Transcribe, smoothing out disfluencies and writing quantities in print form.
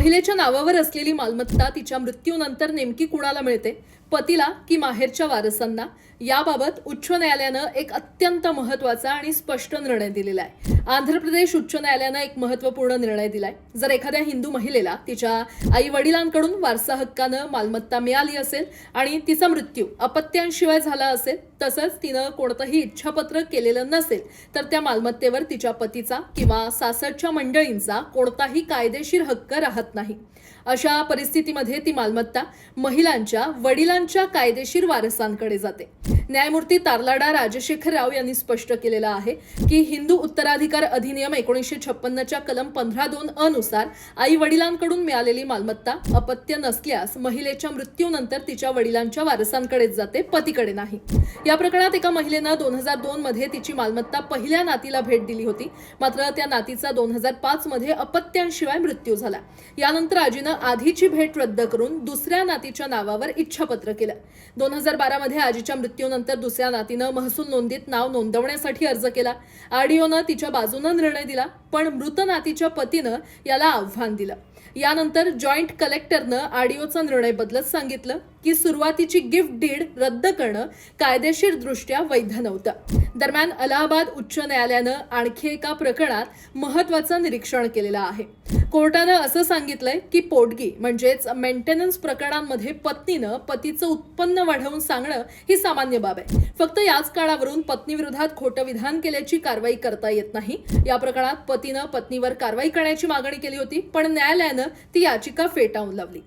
महिलेच्या नावावर असलेली मालमत्ता तिच्या मृत्यूनंतर नेमकी कुणाला मिळते, पतीला की माहेरच्या वारसांना? याबाबत उच्च न्यायालयानं एक अत्यंत महत्त्वाचा आणि स्पष्ट निर्णय दिलेला आहे. आंध्र प्रदेश उच्च न्यायालयानं एक महत्त्वपूर्ण निर्णय दिलाय. जर एखाद्या हिंदू महिलेला तिच्या आई वडिलांकडून वारसा हक्कानं मालमत्ता मिळाली असेल आणि तिचा मृत्यू अपत्यांशिवाय झाला असेल, तसंच तिनं कोणतंही इच्छापत्र केलेलं नसेल, तर त्या मालमत्तेवर तिच्या पतीचा किंवा सासरच्या मंडळींचा कोणताही कायदेशीर हक्क राहत नाही. अशा परिस्थितीमध्ये ती मालमत्ता महिलांच्या वडिलांच्या कायदेशीर वारसांकडे जाते. न्यायमूर्ती तारलाडा राजशेखर राव यांनी स्पष्ट केलेलं आहे की हिंदू उत्तराधिकार अधिनियम 1956च्या कलम 15(2) अनुसार आई वडिलांकडून मिळालेली मालमत्ता अपत्य नसल्यास महिलेच्या मृत्यूनंतर तिच्या वडिलांच्या वारसांकडेच जाते, पतीकडे नाही. या प्रकरणात एका महिलेनं 2002 मध्ये तिची मालमत्ता पहिल्या नातीला भेट दिली होती. मात्र त्या नातीचा 2005 मध्ये अपत्यांशिवाय मृत्यू झाला. यानंतर आजीनं आधीची भेट रद्द करून दुसऱ्या नातीच्या नावावर इच्छापत्र केलं. 2012 मध्ये आजीच्या मृत्यूनंतर दुसऱ्या नातीनं महसूल नोंदीत नाव नोंदवण्यासाठी अर्ज केला. आरडीओनं तिच्या बाजूनं निर्णय दिला, पण मृत नातीच्या पतीनं याला आव्हान दिलं. यानंतर जॉईंट कलेक्टरनं आरडीओचा निर्णय बदलत सांगितलं की सुरुवातीची गिफ्ट डीड रद्द करणं कायदेशीरदृष्ट्या वैध नव्हतं. दरम्यान अलाहाबाद उच्च न्यायालयानं आणखी एका प्रकरणात महत्त्वाचं निरीक्षण केलेलं आहे. कोर्टानं असं सांगितलंय की पोटगी म्हणजेच मेंटेनन्स प्रकरणांमध्ये पत्नीनं पतीचं उत्पन्न वाढवून सांगणं ही सामान्य बाब आहे. फक्त याच काळावरून पत्नीविरोधात खोटं विधान केल्याची कारवाई करता येत नाही. या प्रकरणात पतीनं पत्नीवर कारवाई करण्याची मागणी केली होती, पण न्यायालयानं ती याचिका फेटाळून लावली.